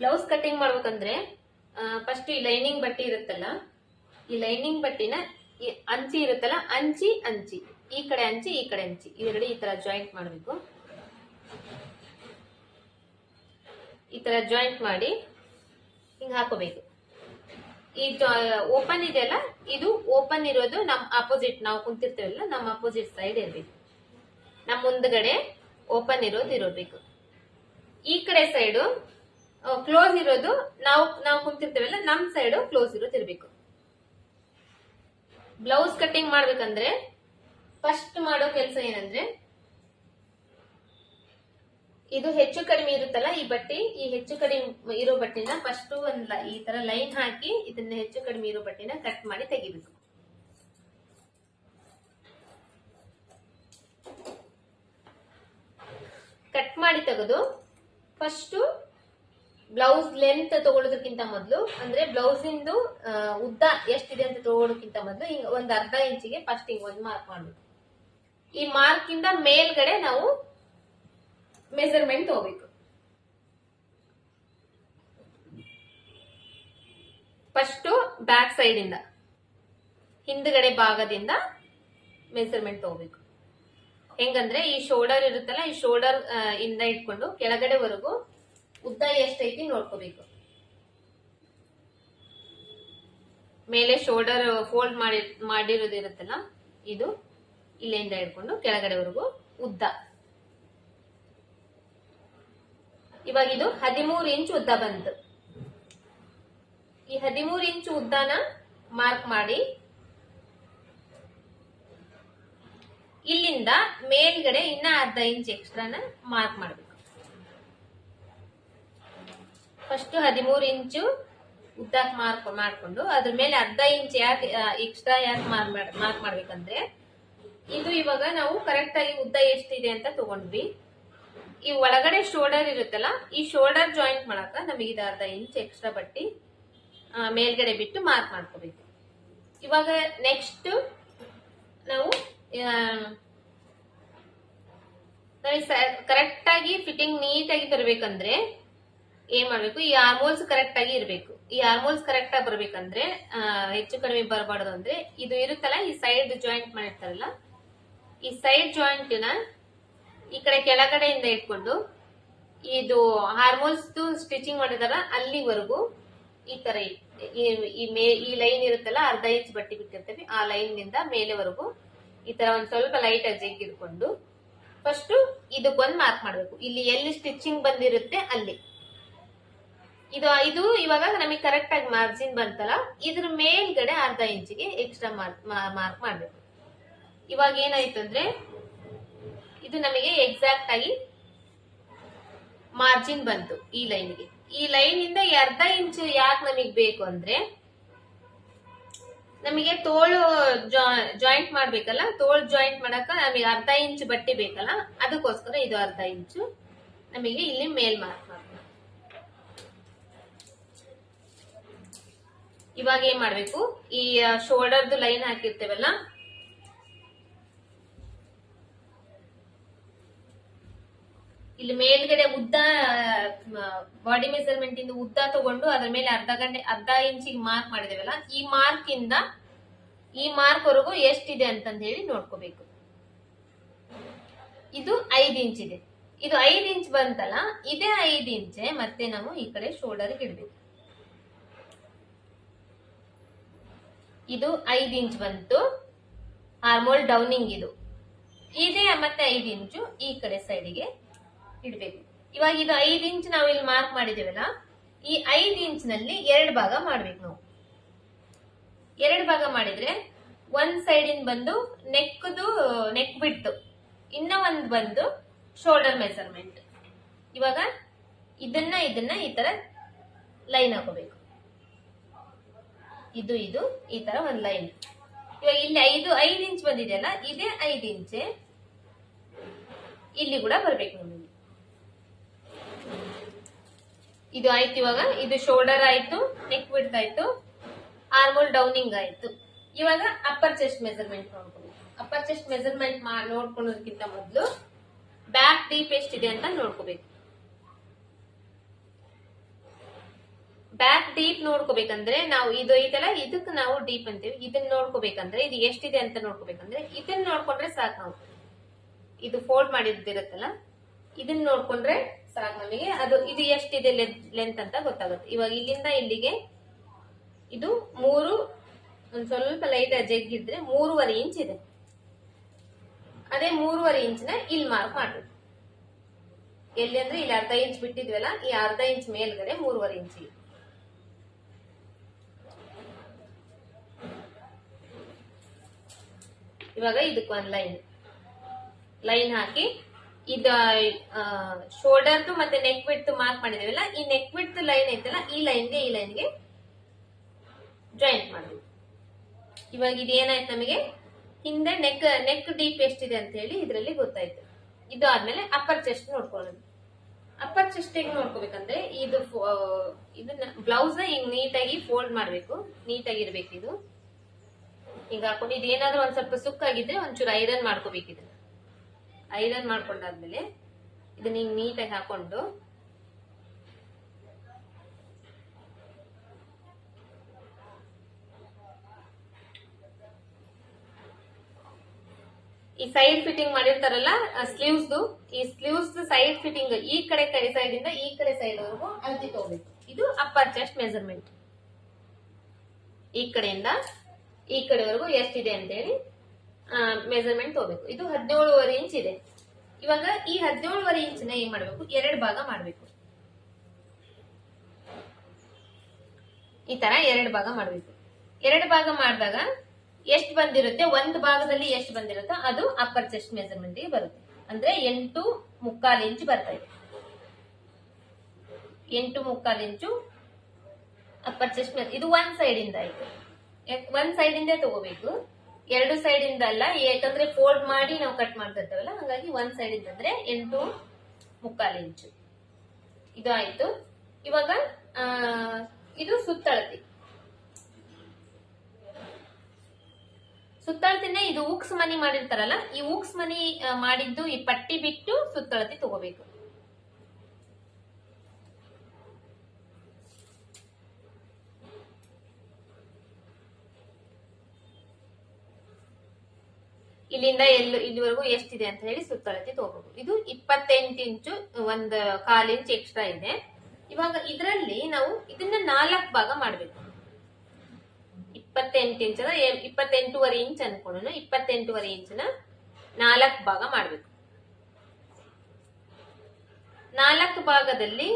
Blouse cutting ಮಾಡ್ಬೇಕಂದ್ರೆ first ಈ lining ಬಟ್ಟೆ ಇರುತ್ತಲ್ಲ, ಈ ಲೈನಿಂಗ್ ಬಟ್ಟಿನ ಅಂಚಿ ಇರುತ್ತಲ್ಲ, ಅಂಚಿ ಈ ಕಡೆ ಅಂಚಿ ಈ ಕಡೆ ಅಂಚಿ ಇವೆರಡು ಈ ತರ ಜಾಯಿಂಟ್ ಮಾಡಬೇಕು. ಈ ತರ ಜಾಯಿಂಟ್ ಮಾಡಿ ಹಿಂಗ್ ಹಾಕೋಬೇಕು. ಈ ಓಪನ್ ಇದೆಯಲ್ಲ, ಇದು ಓಪನ್ ಇರೋದು ನಮ್ ಅಪೋಸಿಟ್, ನಾವು ಕುಂತಿರ್ತೇವಲ್ಲ ನಮ್ಮ ಅಪೋಸಿಟ್ ಸೈಡ್ ಇರ್ಬೇಕು. ನಮ್ಮ ಮುಂದ್ಗಡೆ ಓಪನ್ ಇರೋದು ಇರಬೇಕು. ಈ ಕಡೆ ಸೈಡು ಕ್ಲೋಸ್ ಇರೋದು, ನಾವು ಕುಂತಿರ್ತೇವಲ್ಲ ನಮ್ ಸೈಡು ಕ್ಲೋಸ್ ಇರೋದು ಇರ್ಬೇಕು. ಬ್ಲೌಸ್ ಕಟಿಂಗ್ ಮಾಡ್ಬೇಕಂದ್ರೆ ಫಸ್ಟ್ ಮಾಡೋ ಕೆಲಸ ಏನಂದ್ರೆ, ಇದು ಹೆಚ್ಚು ಕಡಿಮೆ ಇರುತ್ತಲ್ಲ ಈ ಬಟ್ಟೆ, ಈ ಹೆಚ್ಚು ಕಡಿಮೆ ಇರೋ ಬಟ್ಟೆನ ಫಸ್ಟ್ ಈ ತರ ಲೈನ್ ಹಾಕಿ ಇದನ್ನ ಹೆಚ್ಚು ಕಡಿಮೆ ಇರೋ ಬಟ್ಟೆನ ಕಟ್ ಮಾಡಿ ತೆಗಿಬೇಕು. ಕಟ್ ಮಾಡಿ ತೆಗೆದು ಫಸ್ಟ್ ಬ್ಲೌಸ್ ಲೆಂತ್ ತಗೊಳ್ಳೋದಕ್ಕಿಂತ ಮೊದಲು, ಅಂದ್ರೆ ಬ್ಲೌಸ್ ಇಂದು ಉದ್ದ ಎಷ್ಟಿದೆ ಅಂತ ತಗೊಳ್ಳೋದಕ್ಕಿಂತ ಮೊದಲು ಹಿಂಗ ಒಂದ್ ಅರ್ಧ ಇಂಚಿಗೆ ಫಸ್ಟ್ ಹಿಂಗ್ ಒಂದ್ ಮಾರ್ಕ್ ಮಾಡ್ಬೇಕು. ಈ ಮಾರ್ಕ್ ಇಂದ ಮೇಲ್ಗಡೆ ನಾವು ಮೆಜರ್ಮೆಂಟ್ ತಗೋಬೇಕು. ಫಸ್ಟ್ ಬ್ಯಾಕ್ ಸೈಡ್ ಇಂದ, ಹಿಂದ್ಗಡೆ ಭಾಗದಿಂದ ಮೆಜರ್ಮೆಂಟ್ ತಗೋಬೇಕು. ಹೆಂಗಂದ್ರೆ ಈ ಶೋಲ್ಡರ್ ಇರುತ್ತಲ್ಲ, ಈ ಶೋಲ್ಡರ್ ಇಂದ ಇಟ್ಕೊಂಡು ಕೆಳಗಡೆವರೆಗೂ ಉದ್ದ ಎಷ್ಟೈತಿ ನೋಡ್ಕೋಬೇಕು. ಮೇಲೆ ಶೋಲ್ಡರ್ ಫೋಲ್ಡ್ ಮಾಡಿರೋದು ಇರುತ್ತಲ್ಲ, ಇದು ಇಲ್ಲಿಂದ ಇಟ್ಕೊಂಡು ಕೆಳಗಡೆವರೆಗೂ ಉದ್ದ. ಇವಾಗ ಇದು 13 ಇಂಚ್ ಉದ್ದ ಬಂತು. ಈ 13 ಇಂಚ್ ಉದ್ದನ ಮಾರ್ಕ್ ಮಾಡಿ ಇಲ್ಲಿಂದ ಮೇಲ್ಗಡೆ ಇನ್ನ ಅರ್ಧ ಇಂಚ್ ಎಕ್ಸ್ಟ್ರಾನ ಮಾರ್ಕ್ ಮಾಡಬೇಕು. ಫಸ್ಟ್ 13 ಇಂಚು ಉದ್ದಕ್ಕೆ ಮಾಡ್ಕೊಂಡು ಅದ್ರ ಮೇಲೆ ಅರ್ಧ ಇಂಚ್ ಯಾಕೆ ಎಕ್ಸ್ಟ್ರಾ ಮಾರ್ಕ್ ಮಾಡ್ಬೇಕಂದ್ರೆ, ಇದು ಇವಾಗ ನಾವು ಕರೆಕ್ಟ್ ಆಗಿ ಉದ್ದ ಎಷ್ಟಿದೆ ಅಂತ ತಗೊಂಡ್ವಿ. ಈ ಒಳಗಡೆ ಶೋಲ್ಡರ್ ಇರುತ್ತಲ್ಲ, ಈ ಶೋಲ್ಡರ್ ಜಾಯಿಂಟ್ ಮಾಡಕ ನಮಗೆ ಇದು ಅರ್ಧ ಇಂಚ್ ಎಕ್ಸ್ಟ್ರಾ ಬಟ್ಟಿ ಮೇಲ್ಗಡೆ ಬಿಟ್ಟು ಮಾರ್ಕ್ ಮಾಡ್ಕೋಬೇಕು. ಇವಾಗ ನೆಕ್ಸ್ಟ್ ನಾವು ಕರೆಕ್ಟ್ ಆಗಿ ಫಿಟ್ಟಿಂಗ್ ನೀಟಾಗಿ ಬರ್ಬೇಕಂದ್ರೆ ಏನ್ ಮಾಡ್ಬೇಕು, ಈ ಆರ್ಮೋಲ್ಸ್ ಕರೆಕ್ಟ್ ಆಗಿ ಇರ್ಬೇಕು. ಈ ಆರ್ಮೋಲ್ಸ್ ಕರೆಕ್ಟ್ ಆಗಿ ಬರ್ಬೇಕಂದ್ರೆ ಹೆಚ್ಚು ಕಡಿಮೆ ಬರಬಾರ್ದು. ಅಂದ್ರೆ ಇದು ಇರುತ್ತಲ್ಲ, ಈ ಸೈಡ್ ಜಾಯಿಂಟ್ ಮಾಡಿರ್ತಾರಲ್ಲ, ಈ ಸೈಡ್ ಜಾಯಿಂಟ್ ನ ಈ ಕಡೆ ಕೆಳಗಡೆಯಿಂದ ಇಟ್ಕೊಂಡು ಇದು ಹಾರ್ಮೋನ್ಸ್ ಸ್ಟಿಚಿಂಗ್ ಮಾಡಿದಾರ ಅಲ್ಲಿವರೆಗೂ ಈ ತರ ಈ ಲೈನ್ ಇರುತ್ತಲ್ಲ, ಅರ್ಧ ಇಂಚ್ ಬಟ್ಟೆ ಬಿಟ್ಟಿರ್ತೇವೆ, ಆ ಲೈನ್ ನಿಂದ ಮೇಲೆವರೆಗೂ ಈ ತರ ಒಂದ್ ಸ್ವಲ್ಪ ಲೈಟ್ ಆಗಿ ಜಗ್ಗಿಡ್ಕೊಂಡು ಫಸ್ಟ್ ಇದಕ್ಕೊಂದು ಮಾರ್ಕ್ ಮಾಡ್ಬೇಕು. ಇಲ್ಲಿ ಎಲ್ಲಿ ಸ್ಟಿಚಿಂಗ್ ಬಂದಿರುತ್ತೆ ಅಲ್ಲಿ ಇದು ಇವಾಗ ನಮಗೆ ಕರೆಕ್ಟ್ ಆಗಿ ಮಾರ್ಜಿನ್ ಬಂತಲ್ಲ, ಇದ್ರ ಮೇಲ್ಗಡೆ ಅರ್ಧ ಇಂಚಿಗೆ ಎಕ್ಸ್ಟ್ರಾ ಮಾರ್ಕ್ ಮಾಡ್ಬೇಕು. ಇವಾಗ ಏನಾಯ್ತು ಅಂದ್ರೆ, ಇದು ನಮಗೆ ಎಕ್ಸಾಕ್ಟ್ ಆಗಿ ಮಾರ್ಜಿನ್ ಬಂತು ಈ ಲೈನ್ಗೆ. ಈ ಲೈನ್ ಇಂದ ಅರ್ಧ ಇಂಚು ಯಾಕೆ ನಮಗ್ ಬೇಕು ಅಂದ್ರೆ, ನಮಗೆ ತೋಳು ಜಾಯಿಂಟ್ ಮಾಡ್ಬೇಕಲ್ಲ, ತೋಳು ಜಾಯಿಂಟ್ ಮಾಡಕ ನಮಗೆ ಅರ್ಧ ಇಂಚು ಬಟ್ಟೆ ಬೇಕಲ್ಲ, ಅದಕ್ಕೋಸ್ಕರ ಇದು ಅರ್ಧ ಇಂಚು ನಮಗೆ ಇಲ್ಲಿ ಮೇಲ್ ಮಾರ್ಕ್ ಮಾಡ್ಬೇಕು. ಇವಾಗ ಏನ್ ಮಾಡ್ಬೇಕು, ಈ ಶೋಲ್ಡರ್ದು ಲೈನ್ ಹಾಕಿರ್ತೇವಲ್ಲ, ಇಲ್ಲಿ ಮೇಲ್ಗಡೆ ಉದ್ದ ಬಾಡಿ ಮೆಜರ್ಮೆಂಟ್ ಇಂದ ಉದ್ದ ತಗೊಂಡು ಅದ್ರ ಮೇಲೆ ಅರ್ಧ ಇಂಚಿಗೆ ಮಾರ್ಕ್ ಮಾಡಿದೇವಲ್ಲ, ಈ ಮಾರ್ಕ್ ವರೆಗೂ ಎಷ್ಟಿದೆ ಅಂತಂದ ಹೇಳಿ ನೋಡ್ಕೋಬೇಕು. ಇದು 5 ಇಂಚ್ ಇದೆ. ಇದು 5 ಇಂಚ್ ಬಂತಲ್ಲ, ಇದೇ 5 ಇಂಚೆ ಮತ್ತೆ ನಾವು ಈ ಕಡೆ ಶೋಲ್ಡರ್ ಇಡ್ಬೇಕು. ಇದು 5 ಇಂಚ್ ಬಂತು, ಆರ್ಮೋಲ್ ಡೌನಿಂಗ್ ಇದು ಇದೆ. ಮತ್ತೆ 5 ಇಂಚು ಈ ಕಡೆ ಸೈಡ್ಗೆ ಇಡ್ಬೇಕು. ಇವಾಗ ಇದು 5 ಇಂಚ್ ನಾವು ಇಲ್ಲಿ ಮಾರ್ಕ್ ಮಾಡಿದೇವಲ್ಲ, ಈ 5 ಇಂಚ್ ನಲ್ಲಿ 2 ಭಾಗ ಮಾಡ್ಬೇಕು. ನಾವು 2 ಭಾಗ ಮಾಡಿದ್ರೆ ಒಂದ್ ಸೈಡ್ ಇಂದ ಬಂದು ನೆಕ್ ಬಿಡ್ತು, ಇನ್ನ ಒಂದ್ ಬಂದು ಶೋಲ್ಡರ್ ಮೆಜರ್ಮೆಂಟ್. ಇವಾಗ ಇದನ್ನ ಈ ತರ ಲೈನ್ ಹಾಕೋಬೇಕು. ಇದು ಈ ತರ ಒಂದ್ ಲೈನ್. ಇವಾಗ ಇಲ್ಲಿ 5 ಇಂಚ್ ಬಂದಿದೆಯಲ್ಲ, ಇದೇ 5 ಇಂಚೆ ಇಲ್ಲಿ ಕೂಡ ಬರ್ಬೇಕು ನಮಗೆ. ಇದು ಆಯ್ತು. ಇವಾಗ ಇದು ಶೋಲ್ಡರ್ ಆಯ್ತು, ನೆಕ್ ವಿಡ್ತ್ ಆಯ್ತು, ಆರ್ಮೋಲ್ ಡೌನಿಂಗ್ ಆಯ್ತು. ಇವಾಗ ಅಪ್ಪರ್ ಚೆಸ್ಟ್ ಮೆಜರ್ಮೆಂಟ್ ನೋಡ್ಕೋಬೇಕು. ಅಪ್ಪರ್ ಚೆಸ್ಟ್ ಮೆಜರ್ಮೆಂಟ್ ನೋಡ್ಕೊಳ್ಳೋದಕ್ಕಿಂತ ಮೊದಲು ಬ್ಯಾಕ್ ಡೀಪ್ ಎಷ್ಟಿದೆ ಅಂತ ನೋಡ್ಕೋಬೇಕು. ಬ್ಯಾಕ್ ಡೀಪ್ ನೋಡ್ಕೋಬೇಕಂದ್ರೆ ನಾವು ಇದು ಐತಲ್ಲ ಇದಕ್ಕೆ ನಾವು ಡೀಪ್ ಅಂತೀವಿ. ಇದನ್ನ ನೋಡ್ಕೋಬೇಕಂದ್ರೆ ಇದು ಎಷ್ಟಿದೆ ಅಂತ ನೋಡ್ಕೋಬೇಕಂದ್ರೆ ಇದನ್ನ ನೋಡ್ಕೊಂಡ್ರೆ ಸಾಕು. ನಾವು ಇದು ಫೋಲ್ಡ್ ಮಾಡಿದಿರತ್ತಲ್ಲ ಇದನ್ನ ನೋಡ್ಕೊಂಡ್ರೆ ಸಾಕು ನಮಗೆ. ಅದು ಇದು ಎಷ್ಟಿದೆ ಲೆಂತ್ ಅಂತ ಗೊತ್ತಾಗುತ್ತೆ. ಇವಾಗ ಇಲ್ಲಿಂದ ಇಲ್ಲಿಗೆ ಇದು 3 ಒಂದ್ ಸ್ವಲ್ಪ ಲೈಟ್ ಜಗ್ಗಿದ್ರೆ 3.5 ಇಂಚ್ ಇದೆ. ಅದೇ 3.5 ಇಂಚ್ನ ಇಲ್ಲಿ ಮಾರ್ಕ್ ಮಾಡ್ಬೇಕು. ಎಲ್ಲಿ ಅಂದ್ರೆ ಇಲ್ಲಿ ಅರ್ಧ ಇಂಚ್ ಬಿಟ್ಟಿದ್ವಲ್ಲ, ಈ ಅರ್ಧ ಇಂಚ್ ಮೇಲ್ಗಡೆ 3.5 ಇಂಚ್. ಇವಾಗ ಇದಕ್ಕೆ ಒಂದು ಲೈನ್ ಹಾಕಿ ಇದ ಶೋಲ್ಡರ್ದು ಮತ್ತೆ ನೆಕ್ ವಿಡ್ತ್ ಮಾರ್ಕ್ ಮಾಡಿದೇವಲ್ಲ, ಈ ನೆಕ್ ವಿಡ್ತ್ ಲೈನ್ ಐತಲ್ಲ ಈ ಲೈನ್ಗೆ ಜಾಯಿಂಟ್ ಮಾಡಬೇಕು. ಇವಾಗ ಇದೇನಾಯ್ತು ನಮಗೆ ಹಿಂದೆ ನೆಕ್ ಡೀಪ್ ಎಷ್ಟಿದೆ ಅಂತ ಹೇಳಿ ಇದರಲ್ಲಿ ಗೊತ್ತಾಯ್ತು. ಇದು ಆದ್ಮೇಲೆ ಅಪ್ಪರ್ ಚೆಸ್ಟ್ ನೋಡ್ಕೊಳ್ಳೋದು. ಅಪ್ಪರ್ ಚೆಸ್ಟ್ ಹೇಗೆ ನೋಡ್ಕೋಬೇಕಂದ್ರೆ ಇದನ್ನ ಬ್ಲೌಸ್ ಹಿಂಗ್ ನೀಟಾಗಿ ಫೋಲ್ಡ್ ಮಾಡ್ಬೇಕು, ನೀಟಾಗಿ ಇರ್ಬೇಕು. ಇದು ಹಿಂಗ ಹಾಕೊಂಡು ಇದೇನಾದ್ರೂ ಒಂದ್ ಸ್ವಲ್ಪ ಸುಕ್ಕಾಗಿದ್ರೆ ಒಂಚೂರು ಐರನ್ ಮಾಡ್ಕೋಬೇಕಿದೆ. ಐರನ್ ಮಾಡ್ಕೊಂಡಾದ್ಮೇಲೆ ಇದನ್ನ ಹಿಂಗ್ ನೀಟಾಗಿ ಹಾಕೊಂಡು ಈ ಸೈಡ್ ಫಿಟ್ಟಿಂಗ್ ಮಾಡಿರ್ತಾರಲ್ಲ ಸ್ಲೀವ್ಸ್, ಈ ಸ್ಲೀವ್ಸ್ ಸೈಡ್ ಫಿಟ್ಟಿಂಗ್ ಈ ಕಡೆ ಸೈಡ್ ಇಂದ ಈ ಕಡೆ ಸೈಡ್ ವರೆಗೂ ಅಳತೆ ತಗೋಬೇಕು. ಇದು ಅಪ್ಪರ್ ಚೆಸ್ಟ್ ಮೆಜರ್ಮೆಂಟ್. ಈ ಕಡೆಯಿಂದ ಈ ಕಡೆವರೆಗೂ ಎಷ್ಟಿದೆ ಅಂತ ಹೇಳಿ ಮೆಜರ್ಮೆಂಟ್ ತಗೋಬೇಕು. ಇದು 17.5 ಇಂಚ್ ಇದೆ. ಇವಾಗ ಈ 17.5 ಇಂಚ್ನ ಏನ್ ಮಾಡ್ಬೇಕು, 2 ಭಾಗ ಮಾಡ್ಬೇಕು. ಈ ತರ 2 ಭಾಗ ಮಾಡ್ಬೇಕು. 2 ಭಾಗ ಮಾಡಿದಾಗ ಎಷ್ಟು ಬಂದಿರುತ್ತೆ, ಒಂದು ಭಾಗದಲ್ಲಿ ಎಷ್ಟು ಬಂದಿರುತ್ತೋ ಅದು ಅಪ್ಪರ್ ಚೆಸ್ಟ್ ಮೆಜರ್ಮೆಂಟ್ ಗೆ ಬರುತ್ತೆ. ಅಂದ್ರೆ 8.25 ಇಂಚ್ ಬರ್ತಾ ಇದೆ. 8.25 ಇಂಚು ಅಪ್ಪರ್ ಚೆಸ್ಟ್. ಇದು ಒಂದ್ ಸೈಡ್ ಇಂದ ಆಯ್ತು. ಒಂದ್ ಸೈಡ್ ಇಂದ ತಗೋಬೇಕು, 2 ಸೈಡ್ ಇಂದ ಅಲ್ಲ. ಯಾಕಂದ್ರೆ ಫೋಲ್ಡ್ ಮಾಡಿ ನಾವು ಕಟ್ ಮಾಡ್ತಿರ್ತೇವಲ್ಲ, ಹಾಗಾಗಿ ಒಂದ್ ಸೈಡ್ ಇಂದ ಅಂದ್ರೆ 8.25 ಇಂಚು ಇದು ಆಯ್ತು. ಇವಾಗ ಇದು ಸುತ್ತಳತಿನ ಇದು ಉಕ್ಸ್ ಮನಿ ಮಾಡಿರ್ತಾರಲ್ಲ, ಈ ಉಕ್ಸ್ ಮನಿ ಮಾಡಿದ್ದು ಈ ಪಟ್ಟಿ ಬಿಟ್ಟು ಸುತ್ತಳತಿ ತಗೋಬೇಕು. ಇಲ್ಲಿಂದ ಇಲ್ಲಿವರೆಗೂ ಎಷ್ಟಿದೆ ಅಂತ ಹೇಳಿ ಸುತ್ತಳತಿ ತಗೋಬೇಕು. ಇದು 28 ಇಂಚು, 1/4 ಇಂಚ್ ಎಕ್ಸ್ಟ್ರಾ ಇದೆ. ಇವಾಗ ಇದರಲ್ಲಿ ನಾವು ಇದನ್ನ 4 ಭಾಗ ಮಾಡ್ಬೇಕು. 28 ಇಂಚ್ 28.5 ಇಂಚ್ ಅನ್ಕೊಳ್ಳೋಣ. 28.5 ಇಂಚ್ನ 4 ಭಾಗ ಮಾಡ್ಬೇಕು. 4 ಭಾಗದಲ್ಲಿ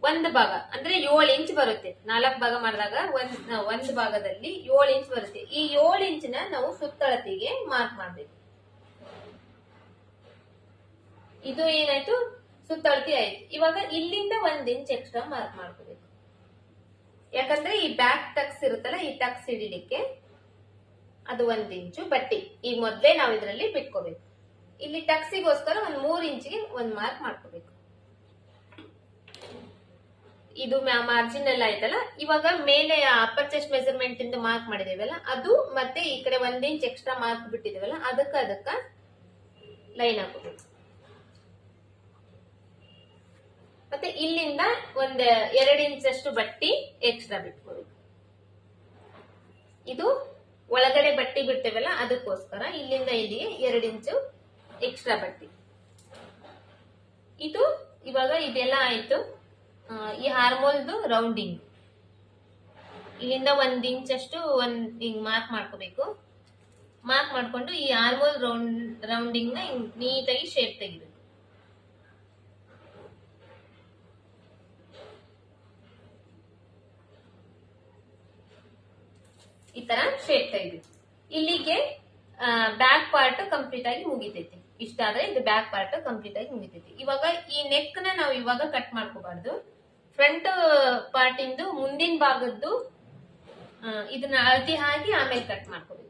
ಒಂದು ಭಾಗ ಅಂದ್ರೆ 7 ಇಂಚ್ ಬರುತ್ತೆ. 4 ಭಾಗ ಮಾಡಿದಾಗ ಒಂದು ಭಾಗದಲ್ಲಿ 7 ಇಂಚ್ ಬರುತ್ತೆ. ಈ 7 ಇಂಚ್ನ ನಾವು ಸುತ್ತಳತಿಗೆ ಮಾರ್ಕ್ ಮಾಡ್ಬೇಕು. ಇದು ಏನಾಯ್ತು, ಸುತ್ತಳತಿ ಆಯ್ತು. ಇವಾಗ ಇಲ್ಲಿಂದ 1 ಇಂಚ್ ಎಕ್ಸ್ಟ್ರಾ ಮಾರ್ಕ್ ಮಾಡ್ಕೋಬೇಕು. ಯಾಕಂದ್ರೆ ಈ ಬ್ಯಾಕ್ ಟಕ್ಸ್ ಇರುತ್ತಲ್ಲ, ಈ ಟಕ್ಸ್ ಹಿಡಿಲಿಕ್ಕೆ ಅದು 1 ಇಂಚು ಬಟ್ಟಿ ಈಗ ಮೊದ್ಲೇ ನಾವು ಇದರಲ್ಲಿ ಬಿಟ್ಕೋಬೇಕು. ಇಲ್ಲಿ ಟಕ್ಸಿಗೋಸ್ಕರ 3 ಇಂಚಿಗೆ ಒಂದು ಮಾರ್ಕ್ ಮಾಡ್ಕೋಬೇಕು. ಇದು ಮಾರ್ಜಿನ್ ಎಲ್ಲ ಆಯ್ತಲ್ಲ. ಇವಾಗ ಮೇಲೆ ಅಪ್ಪರ್ ಚೆಸ್ಟ್ ಮೆಜರ್ಮೆಂಟ್ ಇಂದ ಮಾರ್ಕ್ ಮಾಡಿದೇವಲ್ಲ ಅದು, ಮತ್ತೆ ಈ ಕಡೆ 1 ಇಂಚ್ ಎಕ್ಸ್ಟ್ರಾ ಮಾರ್ಕ್ ಬಿಟ್ಟಿದೇವಲ್ಲ ಅದಕ್ಕ ಲೈನ್ ಹಾಕೋಬೇಕು. ಮತ್ತೆ ಇಲ್ಲಿಂದ 2 ಇಂಚ್ ಅಷ್ಟು ಬಟ್ಟಿ ಎಕ್ಸ್ಟ್ರಾ ಬಿಟ್ಕೋಬೇಕು. ಇದು ಒಳಗಡೆ ಬಟ್ಟಿ ಬಿಡ್ತೇವಲ್ಲ ಅದಕ್ಕೋಸ್ಕರ ಇಲ್ಲಿಂದ ಇಲ್ಲಿಗೆ 2 ಇಂಚು ಎಕ್ಸ್ಟ್ರಾ ಬಟ್ಟಿ. ಇದು ಇವಾಗ ಇದೆಲ್ಲ ಆಯ್ತು. ಈ ಹಾರ್ಮೋಲ್ದು ರೌಂಡಿಂಗ್ ಇಲ್ಲಿಂದ 1 ಇಂಚ್ ಅಷ್ಟು ಹಿಂಗ್ ಮಾರ್ಕ್ ಮಾಡ್ಕೋಬೇಕು. ಮಾರ್ಕ್ ಮಾಡ್ಕೊಂಡು ಈ ಹಾರ್ಮೋಲ್ ರೌಂಡಿಂಗ್ ನ ನೀಟಾಗಿ ಶೇಪ್ ತೆಗಿಬೇಕು. ಈ ತರ ಶೇಪ್ ತೆಗಿಬೇಕು. ಇಲ್ಲಿಗೆ ಬ್ಯಾಕ್ ಪಾರ್ಟ್ ಕಂಪ್ಲೀಟ್ ಆಗಿ ಮುಗಿತೈತಿ. ಇಷ್ಟಾದ್ರೆ ಇದು ಬ್ಯಾಕ್ ಪಾರ್ಟ್ ಕಂಪ್ಲೀಟ್ ಆಗಿ ಮುಗಿತೈತಿ. ಇವಾಗ ಈ ನೆಕ್ ನ ನಾವು ಇವಾಗ ಕಟ್ ಮಾಡ್ಕೋಬಾರ್ದು. ಫ್ರಂಟ್ ಪಾರ್ಟ್ ಇಂದು ಮುಂದಿನ ಭಾಗದ್ದು ಇದನ್ನ ಅಳತಿ ಹಾಕಿ ಆಮೇಲೆ ಕಟ್ ಮಾಡ್ಕೋಬೇಕು.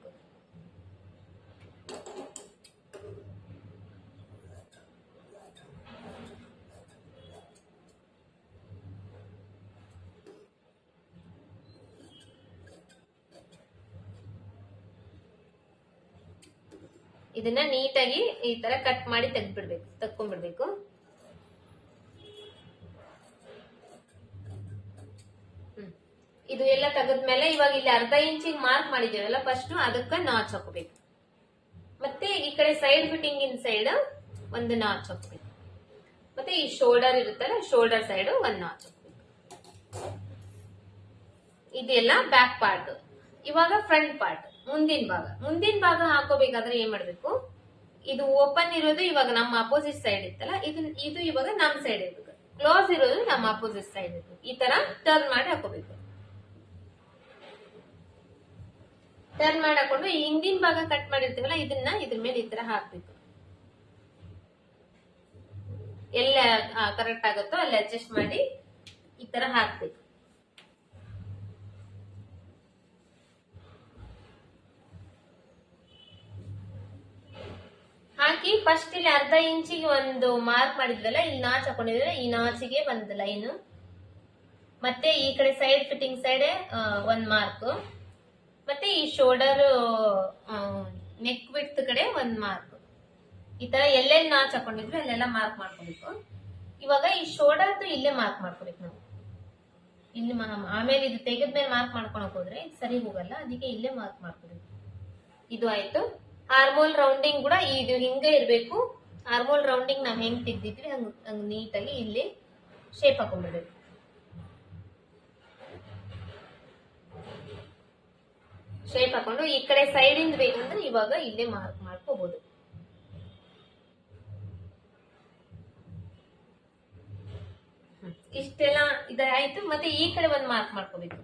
ಇದನ್ನ ನೀಟಾಗಿ ಈ ತರ ಕಟ್ ಮಾಡಿ ತಕ್ಕೊಂಡ್ಬಿಡ್ಬೇಕು. ತೆಗೆದ್ಮೇಲೆ ಇವಾಗ ಇಲ್ಲಿ ಅರ್ಧ ಇಂಚಿಗೆ ಮಾರ್ಕ್ ಮಾಡಿದೀವಲ್ಲ ಫಸ್ಟ್ ಅದಕ್ಕ ನಾಚ್ ಹಾಕೋಬೇಕು. ಮತ್ತೆ ಈ ಕಡೆ ಸೈಡ್ ಫಿಟ್ಟಿಂಗ್ ಇನ್ ಸೈಡ್ ಒಂದು ನಾಚ್ ಹಾಕೋಬೇಕು. ಮತ್ತೆ ಈ ಶೋಲ್ಡರ್ ಇರುತ್ತಲ್ಲ ಶೋಲ್ಡರ್ ಸೈಡ್ ಒಂದು ನಾಚ್ ಹಾಕೋಬೇಕು. ಇದೆಲ್ಲ ಬ್ಯಾಕ್ ಪಾರ್ಟ್. ಇವಾಗ ಫ್ರಂಟ್ ಪಾರ್ಟ್, ಮುಂದಿನ ಭಾಗ ಹಾಕೋಬೇಕಾದ್ರೆ ಏನ್ ಮಾಡ್ಬೇಕು, ಇದು ಓಪನ್ ಇರೋದು ಇವಾಗ ನಮ್ಮ ಅಪೋಸಿಟ್ ಸೈಡ್ ಇತ್ತಲ್ಲ, ಇದು ಇವಾಗ ನಮ್ ಸೈಡ್ ಇರ್ಬೇಕು. ಕ್ಲೋಸ್ ಇರೋದು ನಮ್ಮ ಅಪೋಸಿಟ್ ಸೈಡ್ ಇರ್ಬೇಕು. ಈ ತರ ಟರ್ನ್ ಮಾಡಿ ಹಾಕೋಬೇಕು. ಟರ್ನ್ ಮಾಡಿ ಹಾಕೊಂಡು ಈ ಹಿಂದಿನ ಭಾಗ ಕಟ್ ಮಾಡಿರ್ತೀವಲ್ಲ ಇದನ್ನ ಇದ್ರ ಮೇಲೆ ಈ ತರ ಹಾಕ್ಬೇಕು. ಎಲ್ಲ ಕರೆಕ್ಟ್ ಆಗುತ್ತೋ ಅಲ್ಲಿ ಅಡ್ಜಸ್ಟ್ ಮಾಡಿ ಈ ತರ ಹಾಕ್ಬೇಕು. ಹಾಕಿ ಫಸ್ಟ್ ಇಲ್ಲಿ ಅರ್ಧ ಇಂಚಿಗೆ ಒಂದು ಮಾರ್ಕ್ ಮಾಡಿದ್ವಲ್ಲ, ಇಲ್ಲಿ ನಾಚ್ ಹಾಕೊಂಡಿದ್ರೆ ಈ ನಾಚಿಗೆ ಒಂದು ಲೈನ್, ಮತ್ತೆ ಈ ಕಡೆ ಸೈಡ್ ಫಿಟ್ಟಿಂಗ್ ಸೈಡ್ ಒಂದ್ ಮಾರ್ಕ್, ಮತ್ತೆ ಈ ಶೋಲ್ಡರ್ ನೆಕ್ ವಿಡ್ತ್ ಕಡೆ ಒಂದ್ ಮಾರ್ಕ್. ಈ ತರ ಎಲ್ಲೆಲ್ಲಿ ನಾಚ್ ಹಾಕೊಂಡಿದ್ರು ಅಲ್ಲೆಲ್ಲ ಮಾರ್ಕ್ ಮಾಡ್ಕೋಬೇಕು. ಇವಾಗ ಈ ಶೋಲ್ಡರ್ದು ಇಲ್ಲೇ ಮಾರ್ಕ್ ಮಾಡ್ಕೋಬೇಕು ನಾವು. ಇಲ್ಲಿ ಆಮೇಲೆ ಇದು ತೆಗೆದ್ಮೇಲೆ ಮಾರ್ಕ್ ಮಾಡ್ಕೊಳಕ್ ಹೋದ್ರೆ ಸರಿ ಹೋಗಲ್ಲ, ಅದಕ್ಕೆ ಇಲ್ಲೇ ಮಾರ್ಕ್ ಮಾಡ್ಕೋಬೇಕು. ಇದು ಆಯ್ತು. ಆರ್ಮೋಲ್ ರೌಂಡಿಂಗ್ ಕೂಡ ಇದು ಹಿಂಗೆ ಇರ್ಬೇಕು. ಆರ್ಮೋಲ್ ರೌಂಡಿಂಗ್ ನಾವ್ ಹೆಂಗ್ ತೆಗ್ದಿದ್ವಿ ಹಂಗ ನೀಟಾಗಿ ಇಲ್ಲಿ ಶೇಪ್ ಹಾಕೊಂಡ್ಬಿಡ್ಬೇಕು. ಶೇಪ್ ಹಾಕೊಂಡು ಈ ಕಡೆ ಸೈಡ್ ಇಂದ ಬೇಕಂದ್ರೆ ಇವಾಗ ಇಲ್ಲೇ ಮಾರ್ಕ್ ಮಾಡ್ಕೋಬಹುದು. ಇಷ್ಟೆಲ್ಲ ಇದಾಯ್ತು. ಮತ್ತೆ ಈ ಕಡೆ ಒಂದ್ ಮಾರ್ಕ್ ಮಾಡ್ಕೋಬೇಕು.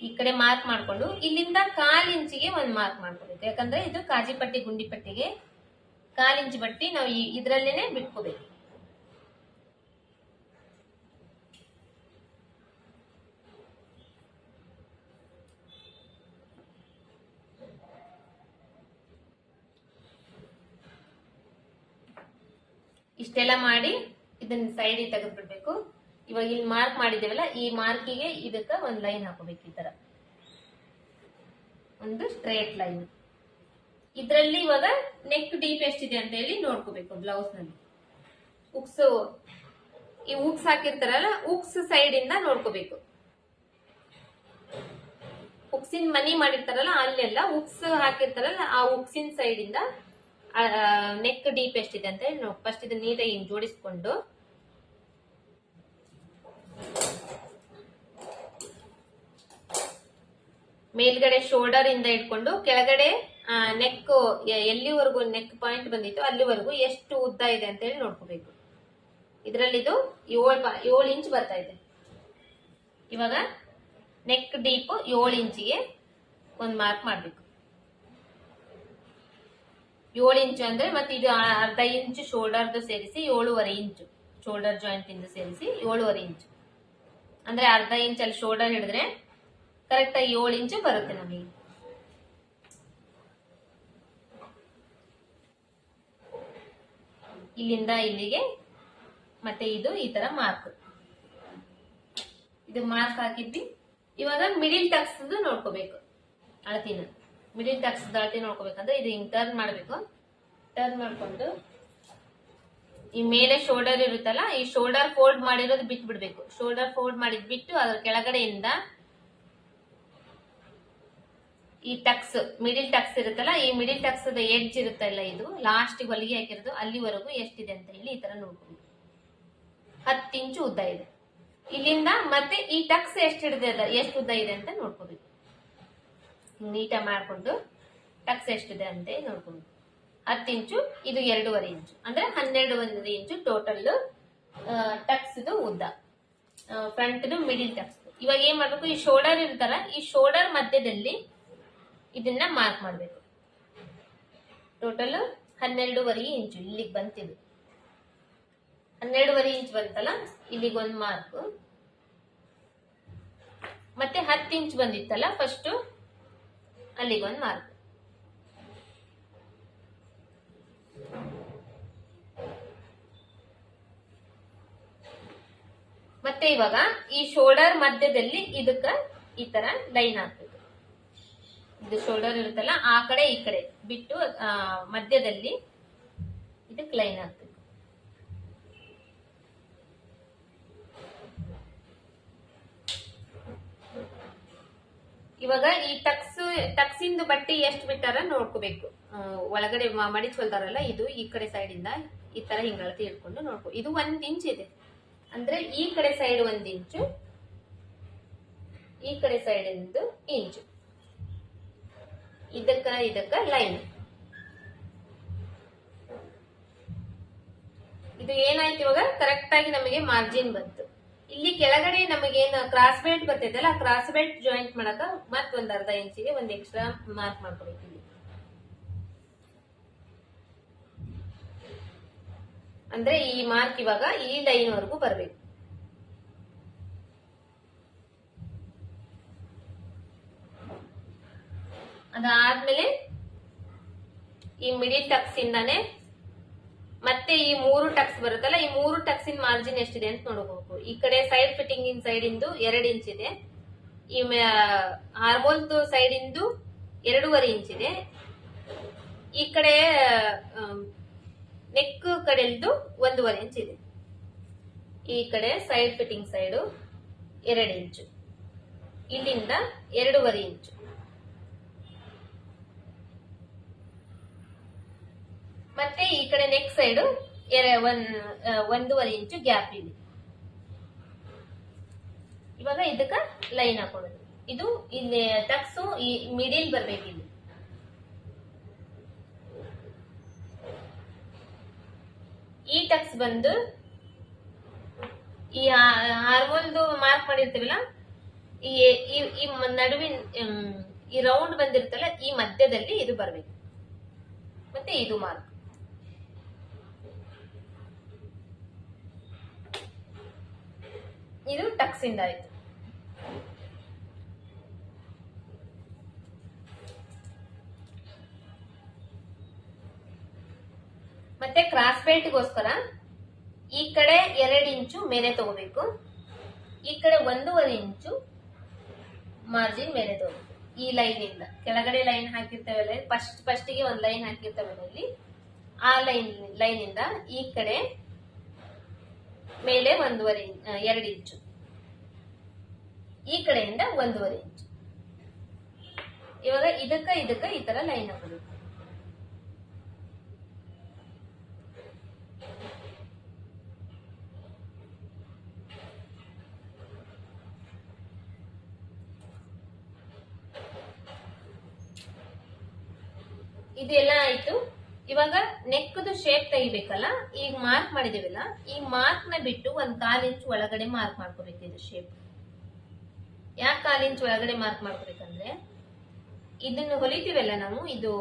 ಈ ಕಡೆ ಮಾರ್ಕ್ ಮಾಡ್ಕೊಂಡು ಇಲ್ಲಿಂದ 1/4 ಇಂಚಿಗೆ ಒಂದ್ ಮಾರ್ಕ್ ಮಾಡ್ಕೋಬೇಕು. ಯಾಕಂದ್ರೆ ಇದು ಕಾಜಿ ಪಟ್ಟಿ ಗುಂಡಿ ಪಟ್ಟಿಗೆ 1/4 ಇಂಚ್ ಬಟ್ಟಿ ನಾವು ಇದ್ರಲ್ಲೇನೆ ಬಿಟ್ಕೋಬೇಕು. ಇಷ್ಟೆಲ್ಲ ಮಾಡಿ ಇದನ್ನ ಸೈಡ್ ತೆಗೆದು ಬಿಡ್ಬೇಕು. ಇವಾಗ ಇಲ್ಲಿ ಮಾರ್ಕ್ ಮಾಡಿದೇವಲ್ಲ ಈ ಮಾರ್ಕಿಗೆ ಇದಕ್ಕ ಒಂದ್ ಲೈನ್ ಹಾಕೋಬೇಕು. ಈ ತರ ಒಂದು ಸ್ಟ್ರೇಟ್ ಲೈನ್. ಇದ್ರಲ್ಲಿ ಇವಾಗ ನೆಕ್ ಡೀಪ್ ಎಷ್ಟಿದೆ ಅಂತ ಹೇಳಿ ನೋಡ್ಕೋಬೇಕು. ಬ್ಲೌಸ್ ನಲ್ಲಿ ಈ ಉಕ್ಸ್ ಹಾಕಿರ್ತಾರಲ್ಲ ಉಕ್ಸ್ ಸೈಡ್ ಇಂದ ನೋಡ್ಕೋಬೇಕು. ಉಕ್ಸಿನ ಮನಿ ಮಾಡಿರ್ತಾರಲ್ಲ ಅಲ್ಲೆಲ್ಲ ಉಕ್ಸ್ ಹಾಕಿರ್ತಾರಲ್ಲ ಆ ಉಕ್ಸಿನ ಸೈಡ್ ಇಂದ ನೆಕ್ ಡೀಪ್ ಎಷ್ಟಿದೆ ಅಂತ ಹೇಳಿ ಫಸ್ಟ್ ಇದನ್ನ ನೀಟಾಗಿ ಜೋಡಿಸ್ಕೊಂಡು ಮೇಲ್ಗಡೆ ಶೋಲ್ಡರ್ ಇಂದ ಇಟ್ಕೊಂಡು ಕೆಳಗಡೆ ನೆಕ್ ಎಲ್ಲಿವರೆಗೂ ನೆಕ್ ಪಾಯಿಂಟ್ ಬಂದಿತ್ತು ಅಲ್ಲಿವರೆಗೂ ಎಷ್ಟು ಉದ್ದ ಇದೆ ಅಂತ ಹೇಳಿ ನೋಡ್ಕೋಬೇಕು. ಇದರಲ್ಲಿ ಇದು 7 ಇಂಚ್ ಬರ್ತಾ ಇದೆ. ಇವಾಗ ನೆಕ್ ಡೀಪ್ 7 ಇಂಚಿಗೆ ಒಂದ್ ಮಾರ್ಕ್ ಮಾಡ್ಬೇಕು. 7 ಇಂಚು ಅಂದ್ರೆ ಮತ್ತೆ ಇದು ಅರ್ಧ ಇಂಚು ಶೋಲ್ಡರ್ದು ಸೇರಿಸಿ 7.5 ಇಂಚು ಶೋಲ್ಡರ್ ಜಾಯಿಂಟ್ ಇಂದ ಸೇರಿಸಿ 7.5 ಇಂಚು ಅಂದ್ರೆ ಅರ್ಧ ಇಂಚ್ ಅಲ್ಲಿ ಶೋಲ್ಡರ್ ಹಿಡಿದ್ರೆ ಕರೆಕ್ಟ್ ಆಗಿ 7 ಇಂಚು ಬರುತ್ತೆ ನಮಗೆ. ಇಲ್ಲಿಂದ ಇಲ್ಲಿಗೆ ಮತ್ತೆ ಇದು ಈ ತರ ಮಾರ್ಕ್. ಇದು ಮಾರ್ಕ್ ಹಾಕಿದ್ವಿ. ಇವಾಗ ಮಿಡಿಲ್ ಟಕ್ಸ್ ನೋಡ್ಕೋಬೇಕು ಅಳತಿನ. ಮಿಡಿಲ್ ಟಕ್ಸ್ ಅಳತಿ ನೋಡ್ಕೋಬೇಕಂದ್ರೆ ಇದು ಹಿಂಗ್ ಟರ್ನ್ ಮಾಡ್ಬೇಕು. ಟರ್ನ್ ಮಾಡ್ಕೊಂಡು ಈ ಮೇಲೆ ಶೋಲ್ಡರ್ ಇರುತ್ತಲ್ಲ ಈ ಶೋಲ್ಡರ್ ಫೋಲ್ಡ್ ಮಾಡಿರೋದು ಬಿಟ್ಟು ಬಿಡ್ಬೇಕು. ಶೋಲ್ಡರ್ ಫೋಲ್ಡ್ ಮಾಡಿದ್ ಬಿಟ್ಟು ಅದ್ರ ಕೆಳಗಡೆಯಿಂದ ಈ ಟಕ್ಸ್ ಮಿಡಿಲ್ ಟಕ್ಸ್ ಇರುತ್ತಲ್ಲ ಈ ಮಿಡಿಲ್ ಟಕ್ಸ್ ಎಡ್ಜ್ ಇರುತ್ತಲ್ಲ ಇದು ಲಾಸ್ಟ್ ಹೊಲಿಗೆ ಹಾಕಿರೋದು ಅಲ್ಲಿವರೆಗೂ ಎಷ್ಟಿದೆ ಅಂತ ಹೇಳಿ ಈ ತರ ನೋಡ್ಕೊಂಡು 10 ಇಂಚು ಉದ್ದ ಇದೆ. ಇಲ್ಲಿಂದ ಮತ್ತೆ ಈ ಟಕ್ಸ್ ಎಷ್ಟು ಉದ್ದ ಇದೆ ಅಂತ ನೋಡ್ಕೋಬೇಕು. ನೀಟಾಗಿ ಮಾಡ್ಕೊಂಡು ಟಕ್ಸ್ ಎಷ್ಟಿದೆ ಅಂತ ನೋಡ್ಕೊಂಡು 10 ಇಂಚು ಇದು 2.5 ಇಂಚು ಅಂದ್ರೆ 12.5 ಇಂಚು ಟೋಟಲ್ ಟಕ್ಸ್ ಉದ್ದ ಫ್ರಂಟ್ ಮಿಡಿಲ್ ಟಕ್ಸ್. ಇವಾಗ ಏನ್ ಮಾಡ್ಬೇಕು, ಈ ಶೋಲ್ಡರ್ ಇರುತ್ತಲ್ಲ ಈ ಶೋಲ್ಡರ್ ಮಧ್ಯದಲ್ಲಿ ಇದನ್ನ ಮಾರ್ಕ್ ಮಾಡ್ಬೇಕು. ಟೋಟಲ್ 12.5 ಇಂಚು ಇಲ್ಲಿಗೆ ಬಂತಿದ್ದು 12.5 ಇಂಚ್ ಬಂತಲ್ಲ ಇಲ್ಲಿಗೆ ಒಂದ್ ಮಾರ್ಕ್. ಮತ್ತೆ 10 ಇಂಚ್ ಬಂದಿತ್ತಲ್ಲ ಫಸ್ಟ್ ಅಲ್ಲಿಗೊಂದು ಮಾರ್ಕ್. ಮತ್ತೆ ಇವಾಗ ಈ ಶೋಲ್ಡರ್ ಮಧ್ಯದಲ್ಲಿ ಇದಕ್ಕ ಈ ತರ ಲೈನ್ ಹಾಕ್ಬೇಕು. ಇದು ಶೋಲ್ಡರ್ ಇರುತ್ತಲ್ಲ ಆ ಕಡೆ ಈ ಕಡೆ ಬಿಟ್ಟು ಮಧ್ಯದಲ್ಲಿ ಇದಕ್ಕೆ ಲೈನ್ ಹಾಕ್ಬೇಕು. ಇವಾಗ ಈ ಟಕ್ಸಿಂದು ಬಟ್ಟೆ ಎಷ್ಟು ಬಿಟ್ಟಾರ ನೋಡ್ಕೋಬೇಕು. ಒಳಗಡೆ ಮಡಿಚ್ ಹೊಲ್ದಾರಲ್ಲ, ಇದು ಈ ಕಡೆ ಸೈಡ್ ಇಂದ ಈ ತರ ಹಿಂಗಳತಿ ಇಟ್ಕೊಂಡು ನೋಡ್ಕೊ. ಇದು 1 ಇಂಚ್ ಇದೆ ಅಂದ್ರೆ ಈ ಕಡೆ ಸೈಡ್ 1 ಇಂಚು, ಈ ಕಡೆ ಸೈಡ್ ಇಂದು ಇಂಚು, ಇದಕ್ಕ ಲೈನ್. ಇದು ಏನಾಯ್ತು, ಇವಾಗ ಕರೆಕ್ಟ್ ಆಗಿ ನಮಗೆ ಮಾರ್ಜಿನ್ ಬಂತು. ಇಲ್ಲಿ ಕೆಳಗಡೆ ನಮಗೇನು ಕ್ರಾಸ್ ಬೆಲ್ಟ್ ಬರ್ತೈತಲ್ಲ, ಆ ಕ್ರಾಸ್ ಬೆಲ್ಟ್ ಜಾಯಿಂಟ್ ಮಾಡಕ ಮತ್ 1/2 ಇಂಚಿಗೆ ಒಂದು ಎಕ್ಸ್ಟ್ರಾ ಮಾರ್ಕ್ ಮಾಡ್ಕೋಬೇಕು. ಇಲ್ಲಿ ಅಂದ್ರೆ ಈ ಮಾರ್ಕ್ ಇವಾಗ ಈ ಲೈನ್ ವರೆಗೂ ಬರ್ಬೇಕು. ಅದಾದ್ಮೇಲೆ ಈ ಮಿಡಿಲ್ ಟಕ್ಸ್ ಇಂದಾನೆ ಮತ್ತೆ ಈ 3 ಟಕ್ಸ್ ಬರುತ್ತಲ್ಲ, ಈ 3 ಟಕ್ಸಿನ ಮಾರ್ಜಿನ್ ಎಷ್ಟಿದೆ ಅಂತ ನೋಡಬೇಕು. ಈ ಕಡೆ ಸೈಡ್ ಫಿಟ್ಟಿಂಗ್ ಇನ್ ಸೈಡ್ ಇಂದು 2 ಇಂಚ್ ಇದೆ, ಈ ಆರ್ಮೋಲ್ ಸೈಡ್ ಇಂದು 2.5 ಇಂಚ್ ಇದೆ, ಈ ಕಡೆ ನೆಕ್ ಕಡೆದು 1.5 ಇಂಚ್ ಇದೆ, ಈ ಕಡೆ ಸೈಡ್ ಫಿಟ್ಟಿಂಗ್ ಸೈಡು 2 ಇಂಚು, ಇಲ್ಲಿಂದ 2.5 ಇಂಚು, ಮತ್ತೆ ಈ ಕಡೆ ನೆಕ್ ಸೈಡ್ 1.5 ಇಂಚು ಗ್ಯಾಪ್ ಇದೆ. ಇವಾಗ ಇದಕ್ಕ ಲೈನ್ ಹಾಕೊಳ್ಳೋದು. ಇದು ಇಲ್ಲಿ ಟಕ್ಸು ಈ ಮಿಡಿಲ್ ಬರ್ಬೇಕು. ಇಲ್ಲಿ ಈ ಟಕ್ಸ್ ಬಂದು ಈ ಆರ್ಮೋಲ್ದು ಮಾರ್ಕ್ ಮಾಡಿರ್ತೀವಲ್ಲ, ಈ ನಡುವಿನ ಈ ರೌಂಡ್ ಬಂದಿರ್ತಲ್ಲ, ಈ ಮಧ್ಯದಲ್ಲಿ ಇದು ಬರ್ಬೇಕು. ಮತ್ತೆ ಇದು ಮಾರ್ಕ್. ಇದು ಟಕ್ಸ್ ಇಂದ ಆಯ್ತು. ಮತ್ತೆ ಕ್ರಾಸ್ ಬೆಲ್ಟ್ ಗೋಸ್ಕರ ಈ ಕಡೆ 2 ಇಂಚು ಮೇಲೆ ತಗೋಬೇಕು, ಈ ಕಡೆ 1.5 ಇಂಚು ಮಾರ್ಜಿನ್ ಮೇಲೆ ತಗೋಬೇಕು. ಈ ಲೈನ್ ಇಂದ ಕೆಳಗಡೆ ಲೈನ್ ಹಾಕಿರ್ತೇವಲ್ಲ, ಫಸ್ಟ್ ಗೆ ಒಂದು ಲೈನ್ ಹಾಕಿರ್ತೇವಲ್ಲ ಇಲ್ಲಿ, ಆ ಲೈನ್ ಇಂದ ಈ ಕಡೆ ಮೇಲೆ 2 ಇಂಚು, ಈ ಕಡೆಯಿಂದ 1.5 ಇಂಚು. ಇವಾಗ ಇದಕ್ಕ ಈ ತರ ಲೈನ್ ಹಾಕಬೇಕು. ಇದೆಲ್ಲ ಆಯ್ತು. ಇವಾಗ ನೆಕ್ದು ಶೇಪ್ ತೆಗಿಬೇಕಲ್ಲ, ಈಗ ಮಾರ್ಕ್ ಮಾಡಿದೀವಲ್ಲ, ಈ ಮಾರ್ಕ್ ನ ಬಿಟ್ಟು 1/4 ಇಂಚ್ ಒಳಗಡೆ ಮಾರ್ಕ್ ಮಾಡ್ಕೋಬೇಕು. ಇದು ಶೇಪ್ ಯಾಕೆ 1/4 ಇಂಚ್ ಒಳಗಡೆ ಮಾರ್ಕ್ ಮಾಡ್ಕೋಬೇಕಂದ್ರೆ, ಇದನ್ನ ಹೊಲಿತೀವಲ್ಲ ನಾವು, ಇದು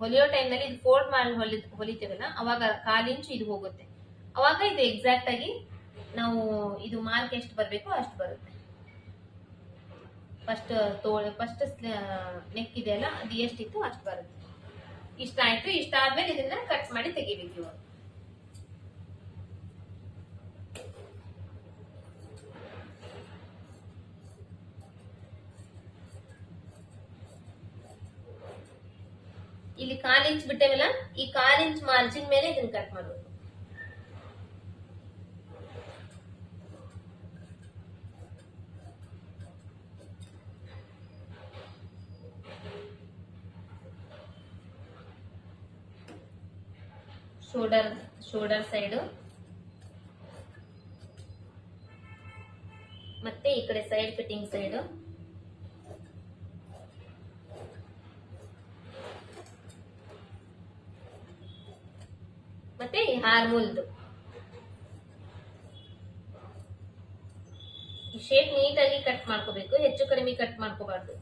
ಹೊಲಿಯೋ ಟೈಮ್ ನಲ್ಲಿ ಇದು ಫೋಲ್ಡ್ ಮಾಡಿ ಹೊಲಿತೀವಲ್ಲ, ಅವಾಗ 1/4 ಇಂಚ್ ಇದು ಹೋಗುತ್ತೆ. ಅವಾಗ ಇದು ಎಕ್ಸಾಕ್ಟ್ ಆಗಿ ನಾವು ಇದು ಮಾರ್ಕ್ ಎಷ್ಟು ಬರ್ಬೇಕು ಅಷ್ಟು ಬರುತ್ತೆ. ಫಸ್ಟ್ ನೆಕ್ ಇದೆಯಲ್ಲ, ಅದು ಎಷ್ಟಿತ್ತು ಅಷ್ಟು ಬರುತ್ತೆ. ಇಷ್ಟ ಆಯ್ತು. ಇಷ್ಟ ಆದ್ಮೇಲೆ ಇದನ್ನ ಕಟ್ ಮಾಡಿ ತೆಗಿಬೇಕು. ಇವಾಗ ಇಲ್ಲಿ 1/4 ಇಂಚ್ ಬಿಟ್ಟೇವಲ್ಲ, ಈ 1/4 ಇಂಚ್ ಮಾರ್ಜಿನ್ ಮೇಲೆ ಇದನ್ನ ಕಟ್ ಮಾಡಬೇಕು. ಶೋಲ್ಡರ್ ಸೈಡ್ ಮತ್ತೆ ಈ ಕಡೆ ಸೈಡ್ ಫಿಟ್ಟಿಂಗ್ ಸೈಡ್, ಮತ್ತೆ ಈ ಆರ್ಮೋಲ್ದು ಈ ಶೇಪ್ ನೀಟಾಗಿ ಕಟ್ ಮಾಡ್ಕೋಬೇಕು. ಹೆಚ್ಚು ಕಡಿಮೆ ಕಟ್ ಮಾಡ್ಕೋಬಾರ್ದು,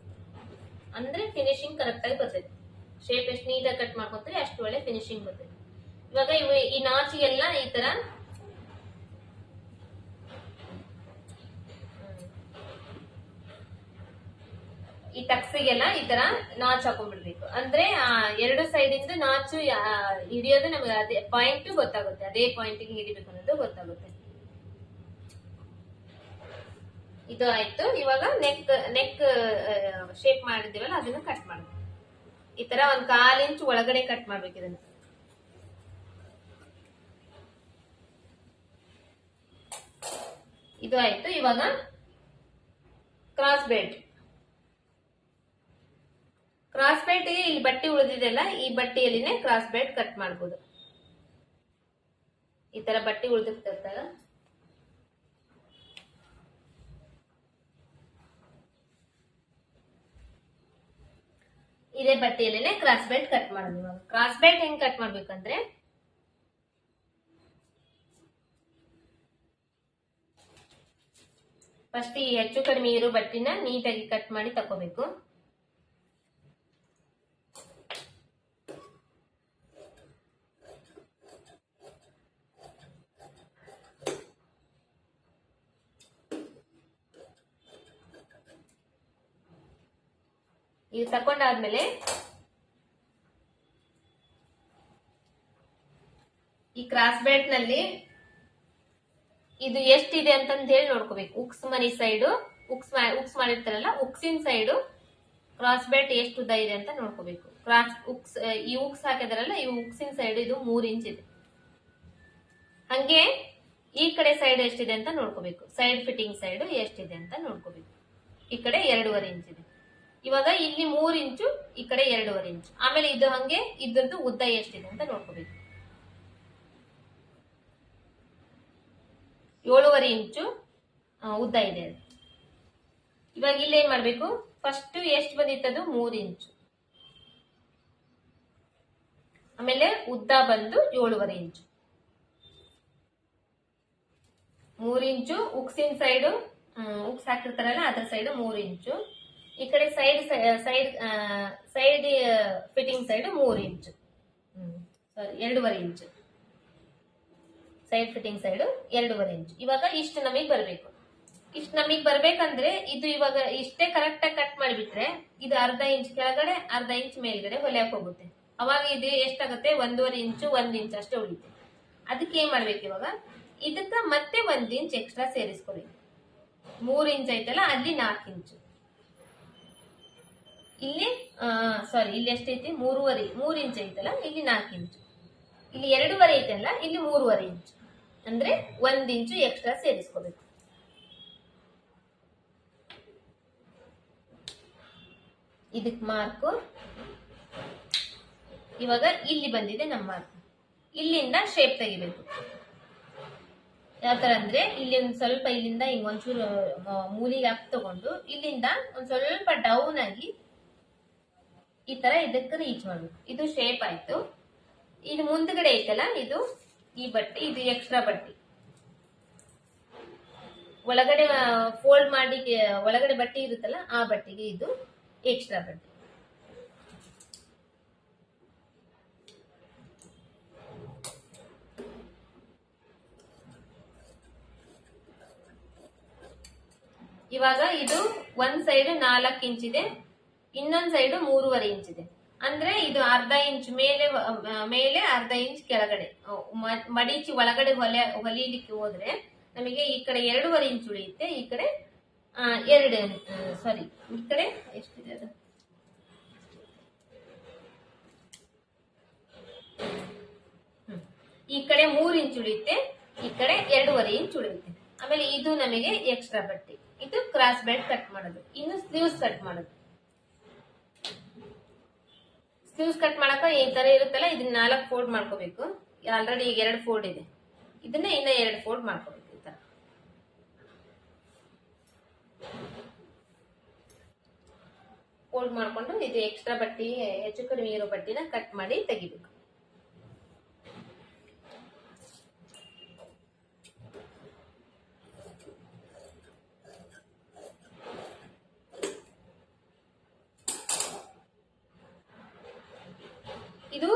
ಅಂದ್ರೆ ಫಿನಿಶಿಂಗ್ ಕರೆಕ್ಟ್ ಆಗಿ ಬರ್ತೈತಿ. ಶೇಪ್ ಎಷ್ಟು ನೀಟಾಗಿ ಕಟ್ ಮಾಡ್ಕೊತೀರಿ ಅಷ್ಟು ಒಳ್ಳೆ ಫಿನಿಶಿಂಗ್ ಬರ್ತೈತಿ. ಇವಾಗ ಈ ನಾಚಿಗೆಲ್ಲ ಈ ತರ ಈ ಟಕ್ಸಿಗೆಲ್ಲ ಈ ತರ ನಾಚ್ ಹಾಕೊಂಡ್ಬಿಡ್ಬೇಕು. ಅಂದ್ರೆ 2 ಸೈಡ್ ಇಂದ ನಾಚು ಹಿಡಿಯೋದು ನಮಗೆ ಅದೇ ಪಾಯಿಂಟ್ ಗೊತ್ತಾಗುತ್ತೆ, ಅದೇ ಪಾಯಿಂಟ್ ಹಿಡಿಬೇಕು ಅನ್ನೋದು ಗೊತ್ತಾಗುತ್ತೆ. ಇದು ಆಯ್ತು. ಇವಾಗ ನೆಕ್ ಶೇಪ್ ಮಾಡಿದ್ದೀವಲ್ಲ ಅದನ್ನ ಕಟ್ ಮಾಡಬೇಕು. ಈ ತರ 1/4 ಇಂಚ್ ಒಳಗಡೆ ಕಟ್ ಮಾಡ್ಬೇಕು ಇದನ್ನ. ಇದು ಆಯ್ತು. ಇವಾಗ ಕ್ರಾಸ್ ಬೆಲ್ಟ್ ಗೆ ಇಲ್ಲಿ ಬಟ್ಟೆ ಉಳಿದಿದೆಲ್ಲ, ಈ ಬಟ್ಟೆಯಲ್ಲಿನೇ ಕ್ರಾಸ್ ಬೆಲ್ಟ್ ಕಟ್ ಮಾಡ್ಬೋದು. ಈ ತರ ಬಟ್ಟೆ ಉಳಿದಿರ್ತಾರ, ಇದೇ ಬಟ್ಟೆಯಲ್ಲೇನೆ ಕ್ರಾಸ್ ಬೆಲ್ಟ್ ಕಟ್ ಮಾಡೋದು. ಇವಾಗ ಕ್ರಾಸ್ ಬೆಲ್ಟ್ ಹೆಂಗ್ ಕಟ್ ಮಾಡ್ಬೇಕಂದ್ರೆ, ಫಸ್ಟ್ ಈ ಹೆಚ್ಚು ಕಡಿಮೆ ಇರೋ ಬಟ್ಟೆನ ನೀಟಾಗಿ ಕಟ್ ಮಾಡಿ ತಕೋಬೇಕು. ಇದು ತಕೊಂಡಾದ್ಮೇಲೆ ಈ ಕ್ರಾಸ್ ಬೆಲ್ಟ್ ನಲ್ಲಿ ಇದು ಎಷ್ಟಿದೆ ಅಂತಂದ್ ಹೇಳಿ ನೋಡ್ಕೋಬೇಕು. ಉಕ್ಸ್ ಮನಿ ಸೈಡ್ ಉಕ್ಸ್ ಮಾಡಿರ್ತಾರಲ್ಲ, ಉಕ್ಸಿನ ಸೈಡ್ ಕ್ರಾಸ್ ಬೆಲ್ಟ್ ಎಷ್ಟು ಉದ್ದ ಇದೆ ಅಂತ ನೋಡ್ಕೋಬೇಕು. ಈ ಉಕ್ಸ್ ಹಾಕಿದಾರಲ್ಲ, ಈ ಉಕ್ಸಿನ ಸೈಡ್ ಇದು 3 ಇಂಚ್ ಇದೆ. ಹಂಗೆ ಈ ಕಡೆ ಸೈಡ್ ಎಷ್ಟಿದೆ ಅಂತ ನೋಡ್ಕೋಬೇಕು. ಸೈಡ್ ಫಿಟ್ಟಿಂಗ್ ಸೈಡ್ ಎಷ್ಟಿದೆ ಅಂತ ನೋಡ್ಕೋಬೇಕು. ಈ ಕಡೆ 2.5 ಇಂಚ್ ಇದೆ. ಇವಾಗ ಇಲ್ಲಿ 3 ಇಂಚು, ಈ ಕಡೆ 2.5 ಇಂಚು. ಆಮೇಲೆ ಇದು ಹಂಗೆ ಇದ್ರದ್ದು ಉದ್ದ ಎಷ್ಟಿದೆ ಅಂತ ನೋಡ್ಕೋಬೇಕು. 7.5 ಇಂಚು ಉದ್ದ ಇದೆ. ಇವಾಗ ಇಲ್ಲಿ ಏನ್ ಮಾಡ್ಬೇಕು, ಫಸ್ಟ್ ಎಷ್ಟು ಬಂದಿತ್ತದು 3 ಇಂಚು, ಆಮೇಲೆ ಉದ್ದ ಬಂದು 7.5 ಇಂಚು. 3 ಇಂಚು ಉಕ್ಸಿನ ಸೈಡ್, ಉಕ್ಸ್ ಹಾಕಿರ್ತಾರಲ್ಲ ಅದ್ರ ಸೈಡ್ 3 ಇಂಚು. ಈ ಕಡೆ ಸೈಡ್ ಫಿಟ್ಟಿಂಗ್ ಸೈಡ್ 3 ಇಂಚು, ಸಾರಿ 2.5 ಇಂಚು. ಸೈಡ್ ಫಿಟ್ಟಿಂಗ್ ಸೈಡ್ 2.5 ಇಂಚು. ಇವಾಗ ಇಷ್ಟು ನಮಗೆ ಬರಬೇಕು. ಇಷ್ಟು ನಮಗೆ ಬರ್ಬೇಕಂದ್ರೆ ಇದು ಇವಾಗ ಇಷ್ಟೇ ಕರೆಕ್ಟ್ ಆಗಿ ಕಟ್ ಮಾಡಿಬಿಟ್ರೆ ಇದು 1/2 ಇಂಚ್ ಕೆಳಗಡೆ 1/2 ಇಂಚ್ ಮೇಲ್ಗಡೆ ಹೊಲಿಯಕ್ ಹೋಗುತ್ತೆ. ಅವಾಗ ಇದು ಎಷ್ಟಾಗುತ್ತೆ, 1.5 ಇಂಚು 1 ಇಂಚ್ ಅಷ್ಟೇ ಉಳಿತೆ. ಅದಕ್ಕೆ ಏನ್ ಮಾಡ್ಬೇಕು, ಇವಾಗ ಇದಕ್ಕ ಮತ್ತೆ 1 ಇಂಚ್ ಎಕ್ಸ್ಟ್ರಾ ಸೇರಿಸ್ಕೊಳ್ಳಿ. 3 ಇಂಚ್ ಐತಲ್ಲ, ಅಲ್ಲಿ 4 ಇಂಚು. ಇಲ್ಲಿ ಇಲ್ಲಿ ಎಷ್ಟೈತಿ, 3 ಇಂಚ್ ಐತಲ್ಲ, ಇಲ್ಲಿ 4 ಇಂಚು. ಇಲ್ಲಿ 2.5 ಐತಲ್ಲ, ಇಲ್ಲಿ 3.5 ಇಂಚು. ಅಂದ್ರೆ 1 ಇಂಚು ಎಕ್ಸ್ಟ್ರಾ ಸೇರಿಸ್ಕೋಬೇಕು. ಇದಕ್ ಮಾರ್ಕು ಇವಾಗ ಇಲ್ಲಿ ಬಂದಿದೆ ನಮ್ಮ ಮಾರ್ಕ್. ಇಲ್ಲಿಂದ ಶೇಪ್ ತೆಗಿಬೇಕು. ಯಾವ ತರ ಅಂದ್ರೆ, ಇಲ್ಲಿ ಒಂದ್ ಸ್ವಲ್ಪ ಇಲ್ಲಿಂದ ಹಿಂಗ್ ಒಂಚೂರು ಮೂಲಿಗೆ ಹಾಕಿ ತಗೊಂಡು ಇಲ್ಲಿಂದ ಒಂದ್ ಸ್ವಲ್ಪ ಡೌನ್ ಆಗಿ ಈ ತರ ಇದಕ್ಕೆ ರೀಚ್ ಮಾಡ್ಬೇಕು. ಇದು ಶೇಪ್ ಆಯ್ತು. ಇದು ಮುಂದ್ಗಡೆ ಐತಲ್ಲ, ಇದು ಈ ಬಟ್ಟೆ, ಇದು ಎಕ್ಸ್ಟ್ರಾ ಬಟ್ಟೆ. ಒಳಗಡೆ ಫೋಲ್ಡ್ ಮಾಡಿ ಒಳಗಡೆ ಬಟ್ಟೆ ಇರುತ್ತಲ್ಲ, ಆ ಬಟ್ಟೆಗೆ ಇದು ಎಕ್ಸ್ಟ್ರಾ ಬಟ್ಟೆ. ಇವಾಗ ಇದು ಒಂದ್ ಸೈಡ್ 4 ಇಂಚ್ ಇದೆ, ಇನ್ನೊಂದ್ ಸೈಡ್ 3.5 ಇಂಚ್ ಇದೆ. ಅಂದ್ರೆ ಇದು 1/2 ಇಂಚ್ ಮೇಲೆ 1/2 ಇಂಚ್ ಕೆಳಗಡೆ ಮಡಿಚಿ ಒಳಗಡೆ ಹೊಲಿಲಿಕ್ಕೆ ಹೋದ್ರೆ ನಮಗೆ ಈ ಕಡೆ 2.5 ಇಂಚ್ ಉಳಿಯುತ್ತೆ. ಈ ಕಡೆ ಈ ಕಡೆ ಎಷ್ಟಿದೆ ಅದು, ಈ ಕಡೆ 3 ಇಂಚ್ ಉಳಿಯುತ್ತೆ, ಈ ಕಡೆ 2.5 ಇಂಚ್ ಉಳಿಯುತ್ತೆ. ಆಮೇಲೆ ಇದು ನಮಗೆ ಎಕ್ಸ್ಟ್ರಾ ಬಟ್ಟೆ. ಇದು ಕ್ರಾಸ್ ಬೆಲ್ಟ್ ಕಟ್ ಮಾಡೋದು. ಇನ್ನು ಸ್ಲೀವ್ಸ್ ಕಟ್ ಮಾಡೋದು. ಸ್ಲೀವ್ಸ್ ಕಟ್ ಮಾಡಕ ಈ ತರ ಇರುತ್ತಲ್ಲ, ಇದನ್ನ 4 ಫೋಲ್ಡ್ ಮಾಡ್ಕೋಬೇಕು. ಆಲ್ರೆಡಿ ಈಗ 2 ಫೋಲ್ಡ್ ಇದೆ, ಇದನ್ನ ಇನ್ನ 2 ಫೋಲ್ಡ್ ಮಾಡ್ಕೋಬೇಕು. ಈ ತರ ಫೋಲ್ಡ್ ಮಾಡ್ಕೊಂಡು ಇದು ಎಕ್ಸ್ಟ್ರಾ ಬಟ್ಟೆ, ಹೆಚ್ಚು ಕಡಿಮೆ ಇರೋ ಬಟ್ಟೆನ ಕಟ್ ಮಾಡಿ ತೆಗಿಬೇಕು. ಇದು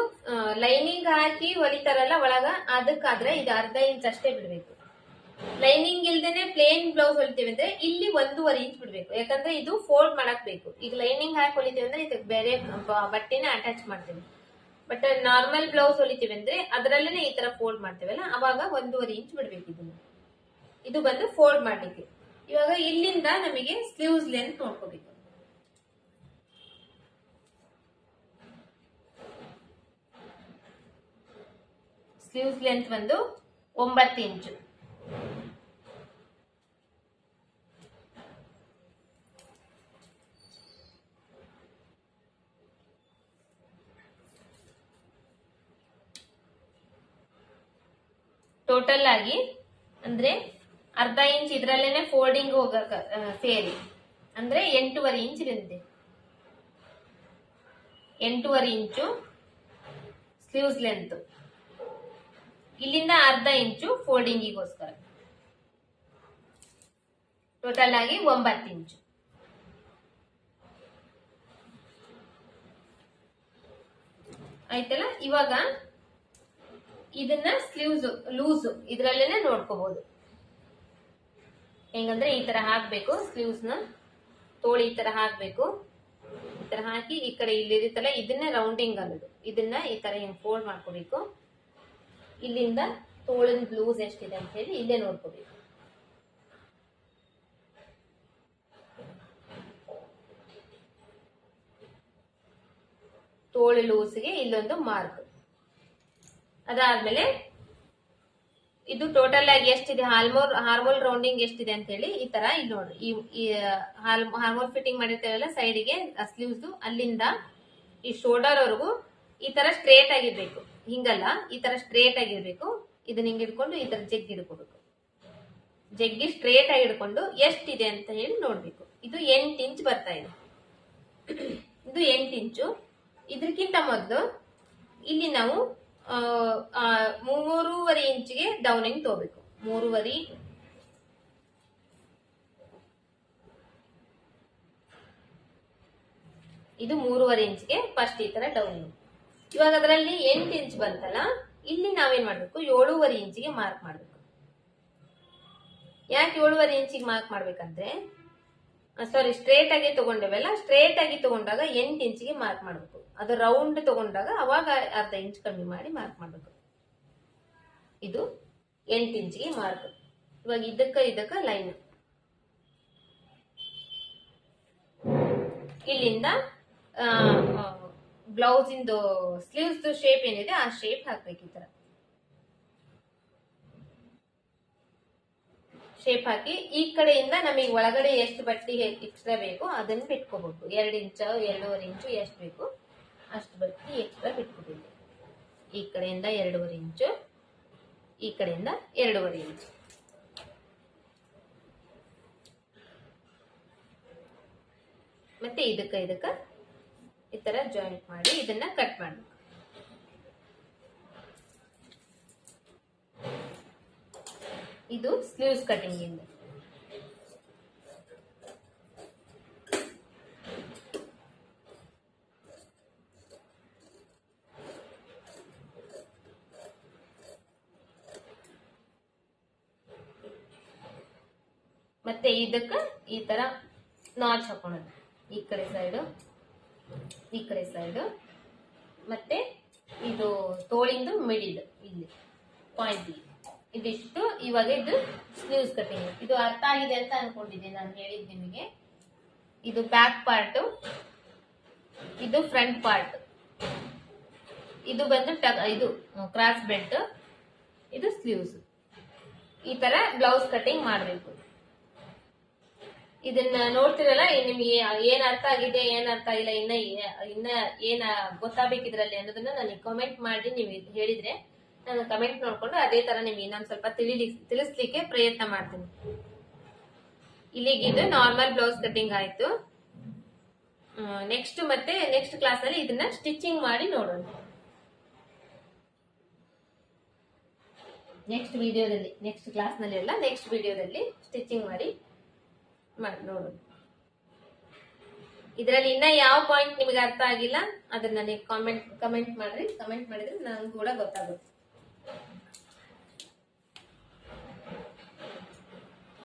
ಲೈನಿಂಗ್ ಹಾಕಿ ಹೊಲಿತಾರಲ್ಲ ಒಳಗ, ಅದಕ್ಕಾದ್ರೆ ಇದು 1/2 ಇಂಚ್ ಅಷ್ಟೇ ಬಿಡ್ಬೇಕು. ಲೈನಿಂಗ್ ಇಲ್ದೇನೆ ಪ್ಲೇನ್ ಬ್ಲೌಸ್ ಹೊಲಿತೀವಿ ಅಂದ್ರೆ ಇಲ್ಲಿ 1.5 ಇಂಚ್ ಬಿಡ್ಬೇಕು. ಯಾಕಂದ್ರೆ ಇದು ಫೋಲ್ಡ್ ಮಾಡಕ್ ಬೇಕು. ಈಗ ಲೈನಿಂಗ್ ಹಾಕಿ ಹೊಲಿತೀವಿ ಅಂದ್ರೆ ಇದಕ್ಕೆ ಬೇರೆ ಬಟ್ಟೆನ ಅಟ್ಯಾಚ್ ಮಾಡ್ತೀವಿ. ಬಟ್ ನಾರ್ಮಲ್ ಬ್ಲೌಸ್ ಹೊಲಿತೀವಿ ಅಂದ್ರೆ ಅದರಲ್ಲೇನೆ ಈ ತರ ಫೋಲ್ಡ್ ಮಾಡ್ತೀವಲ್ಲ, ಅವಾಗ 1.5 ಇಂಚ್ ಬಿಡ್ಬೇಕು. ಇದನ್ನ ಇದು ಬಂದು ಫೋಲ್ಡ್ ಮಾಡ್ಲಿಕ್ಕೆ. ಇವಾಗ ಇಲ್ಲಿಂದ ನಮಗೆ ಸ್ಲೀವ್ಸ್ ಲೆಂತ್ ನೋಡ್ಕೋಬೇಕು. ಸ್ಲೀವ್ಸ್ ಲೆಂತ್ ಬಂದು 9 ಇಂಚು. ಟೋಟಲ್ ಆಗಿ ಅಂದ್ರೆ ಅರ್ಧ ಇಂಚ್ ಇದ್ರಲ್ಲೇನೆ ಫೋಲ್ಡಿಂಗ್ ಹೋಗಕ ಸೇರಿ ಅಂದ್ರೆ 8.5 ಇಂಚ್ ಬಂದಿದೆ. 8.5 ಇಂಚು ಸ್ಲೀವ್ಸ್ ಲೆಂತ್. ಇಲ್ಲಿಂದ ಅರ್ಧ ಇಂಚು ಫೋಲ್ಡಿಂಗಿಗೋಸ್ಕರ. ಟೋಟಲ್ ಆಗಿ 9 ಇಂಚು. ಆಯ್ತಲ್ಲ. ಇವಾಗ ಇದನ್ನ ಸ್ಲೀವ್ಸ್ ಲೂಸ್ ಇದ್ರಲ್ಲೇನೆ ನೋಡ್ಕೋಬಹುದು. ಹೆಂಗಂದ್ರೆ ಈ ತರ ಹಾಕ್ಬೇಕು ಸ್ಲೀವ್ಸ್ ನ, ತೋಳಿ ಈ ತರ ಹಾಕ್ಬೇಕು. ಈ ತರ ಹಾಕಿ ಈ ಕಡೆ ಇಲ್ಲಿರುತ್ತಲ್ಲ ಇದನ್ನ ರೌಂಡಿಂಗ್ ಅನ್ನೋದು. ಇದನ್ನ ಈ ತರ ಹಿಂಗ್ ಫೋಲ್ಡ್ ಮಾಡ್ಕೋಬೇಕು. ಇಲ್ಲಿಂದ ತೋಳಿನ ಲೂಸ್ ಎಷ್ಟಿದೆ ಅಂತ ಹೇಳಿ ಇಲ್ಲೇ ನೋಡ್ಕೋಬೇಕು. ತೋಳು ಲೂಸ್ಗೆ ಇಲ್ಲೊಂದು ಮಾರ್ಕ್. ಅದಾದ್ಮೇಲೆ ಇದು ಟೋಟಲ್ ಆಗಿ ಎಷ್ಟಿದೆ, ಹಾರ್ಮೋಲ್ ರೌಂಡಿಂಗ್ ಎಷ್ಟಿದೆ ಅಂತ ಹೇಳಿ ಈ ತರ ಇಲ್ಲಿ ನೋಡ್ರಿ. ಈ ಹಾರ್ಮೋಲ್ ಫಿಟ್ಟಿಂಗ್ ಮಾಡಿರ್ತೇವಲ್ಲ ಸೈಡ್ಗೆ ಸ್ಲೀವ್ಸ್, ಅಲ್ಲಿಂದ ಈ ಶೋಲ್ಡರ್ ವರೆಗೂ ಈ ತರ ಸ್ಟ್ರೇಟ್ ಆಗಿರ್ಬೇಕು. ಹಿಂಗಲ್ಲ, ಈ ತರ ಸ್ಟ್ರೇಟ್ ಆಗಿರ್ಬೇಕು. ಇದನ್ನ ಹಿಂಗ್ ಹಿಡ್ಕೊಂಡು ಈ ತರ ಜಗ್ಗಿ ಹಿಡ್ಕೋಬೇಕು. ಜಗ್ಗಿ ಸ್ಟ್ರೇಟ್ ಆಗಿ ಹಿಡ್ಕೊಂಡು ಎಷ್ಟಿದೆ ಅಂತ ಹೇಳಿ ನೋಡ್ಬೇಕು. ಇದು 8 ಇಂಚ್ ಬರ್ತಾ ಇದೆ. ಇದು 8 ಇಂಚು. ಇದಕ್ಕಿಂತ ಮೊದಲು ಇಲ್ಲಿ ನಾವು 3.5 ಇಂಚಿಗೆ ಡೌನಿಂಗ್ ತಗೋಬೇಕು. 3.5 ಇದು 3.5 ಇಂಚ್ಗೆ ಫಸ್ಟ್ ಈ ತರ ಡೌನಿಂಗ್. ಇವಾಗ ಅದರಲ್ಲಿ 8 ಇಂಚ್ ಬಂತಲ್ಲ, ಇಲ್ಲಿ ನಾವೇನ್ ಮಾಡ್ಬೇಕು, 7.5 ಇಂಚಿಗೆ ಮಾರ್ಕ್ ಮಾಡ್ಬೇಕು. ಯಾಕೆ 7.5 ಇಂಚಿಗೆ ಮಾರ್ಕ್ ಮಾಡ್ಬೇಕಂದ್ರೆ, ಸಾರಿ ಸ್ಟ್ರೇಟ್ ಆಗಿ ತಗೊಂಡೇವಲ್ಲ, ಸ್ಟ್ರೇಟ್ ಆಗಿ ತಗೊಂಡಾಗ 8 ಇಂಚಿಗೆ ಮಾರ್ಕ್ ಮಾಡ್ಬೇಕು. ಅದು ರೌಂಡ್ ತಗೊಂಡಾಗ ಅವಾಗ ಅರ್ಧ ಇಂಚ್ ಕಮ್ಮಿ ಮಾಡಿ ಮಾರ್ಕ್ ಮಾಡ್ಬೇಕು. ಇದು 8 ಇಂಚಿಗೆ ಮಾರ್ಕ್. ಇವಾಗ ಇದಕ್ಕ ಲೈನ್. ಇಲ್ಲಿಂದ ಬ್ಲೌಸ್ ಇಂದು ಸ್ಲೀವ್ಸ್ ಶೇಪ್ ಏನಿದೆ ಆ ಶೇಪ್ ಹಾಕ್ಬೇಕು. ಈ ತರ ಶೇಪ್ ಹಾಕಿ ಈ ಕಡೆಯಿಂದ ನಮಗೆ ಒಳಗಡೆ ಎಷ್ಟು ಬಟ್ಟೆ ಎಕ್ಸ್ಟ್ರಾ ಬೇಕು ಅದನ್ನ ಬಿಟ್ಕೋಬೇಕು. 2 ಇಂಚ್ 2.5 ಇಂಚು ಎಷ್ಟು ಬೇಕು ಅಷ್ಟು ಬಟ್ಟೆ ಎಕ್ಸ್ಟ್ರಾ ಬಿಟ್ಕೋಬೇಕು. ಈ ಕಡೆಯಿಂದ 2.5 ಇಂಚು, ಈ ಕಡೆಯಿಂದ 2.5 ಇಂಚು. ಮತ್ತೆ ಇದಕ್ಕ ಈ ತರ ಜಾಯಿಂಟ್ ಮಾಡಿ ಇದನ್ನ ಕಟ್ ಮಾಡ್ಬೇಕು. ಇದು ಸ್ಲೀವ್ಸ್ ಕಟಿಂಗ್ ಇಂದ. ಮತ್ತೆ ಇದಕ್ಕ ಈ ತರ ನಾಚ್ ಹಾಕೊಳ್ಳೋದು. ಈ ಕಡೆ ಸೈಡ್, ಈ ಕಡೆ ಸೈಡ್, ಮತ್ತೆ ಇದು ತೋಳಿಂದು ಮಿಡಿಲ್ ಇಲ್ಲಿ ಪಾಯಿಂಟ್. ಇದಿಷ್ಟು ಇವಾಗ ಇದು ಸ್ಲೀವ್ಸ್ ಕಟಿಂಗ್. ಇದು ಅರ್ಥ ಆಗಿದೆ ಅಂತ ಅನ್ಕೊಂಡಿದ್ದೀನಿ ನಾನು ಹೇಳಿದ್ ನಿಮಗೆ. ಇದು ಬ್ಯಾಕ್ ಪಾರ್ಟ್, ಇದು ಫ್ರಂಟ್ ಪಾರ್ಟ್, ಇದು ಬಂದು ಇದು ಕ್ರಾಸ್ ಬೆಲ್ಟ್, ಇದು ಸ್ಲೀವ್ಸ್. ಈ ತರ ಬ್ಲೌಸ್ ಕಟಿಂಗ್ ಮಾಡಬೇಕು. ಇದನ್ನ ನೋಡ್ತಿರಲ್ಲ, ನಿಮ್ಗೆ ಏನ್ ಅರ್ಥ ಆಗಿದೆ ಏನ್ ಅರ್ಥ ಆಗಿಲ್ಲ, ಇನ್ನ ಏನ್ ಗೊತ್ತಾಗಬೇಕಿದ್ರಲ್ಲಿ ಅನ್ನೋದನ್ನ ನನಗೆ ಕಮೆಂಟ್ ಮಾಡಿ ನೀವು ಹೇಳಿದ್ರೆ ನಾನು ಕಮೆಂಟ್ ನೋಡ್ಕೊಂಡು ಅದೇ ತರ ನಿಮ್ಗೆ ಇನ್ನೊಂದ್ ಸ್ವಲ್ಪ ತಿಳಿಸ್ಲಿಕ್ಕೆ ಪ್ರಯತ್ನ ಮಾಡ್ತೀನಿ. ಇಲ್ಲಿಗೆ ಇದು ನಾರ್ಮಲ್ ಬ್ಲೌಸ್ ಕಟಿಂಗ್ ಆಯ್ತು. ನೆಕ್ಸ್ಟ್ ಕ್ಲಾಸ್ ಅಲ್ಲಿ ಇದನ್ನ ಸ್ಟಿಚಿಂಗ್ ಮಾಡಿ ನೋಡೋಣ. ನೆಕ್ಸ್ಟ್ ವಿಡಿಯೋದಲ್ಲಿ, ನೆಕ್ಸ್ಟ್ ಕ್ಲಾಸ್ ನಲ್ಲಿ ಅಲ್ಲ, ನೆಕ್ಸ್ಟ್ ವಿಡಿಯೋದಲ್ಲಿ ಸ್ಟಿಚಿಂಗ್ ಮಾಡಿ ನೋಡೋಣ. ಇದರಲ್ಲಿ ಇನ್ನ ಯಾವ ಪಾಯಿಂಟ್ ನಿಮಗೆ ಅರ್ಥ ಆಗಿಲ್ಲ ಅದನ್ನ ನೀವು ಕಮೆಂಟ್ ಮಾಡ್ರಿ. ಕಮೆಂಟ್ ಮಾಡಿದ್ರೆ ನನಗೂ ಕೂಡ ಗೊತ್ತಾಗುತ್ತೆ.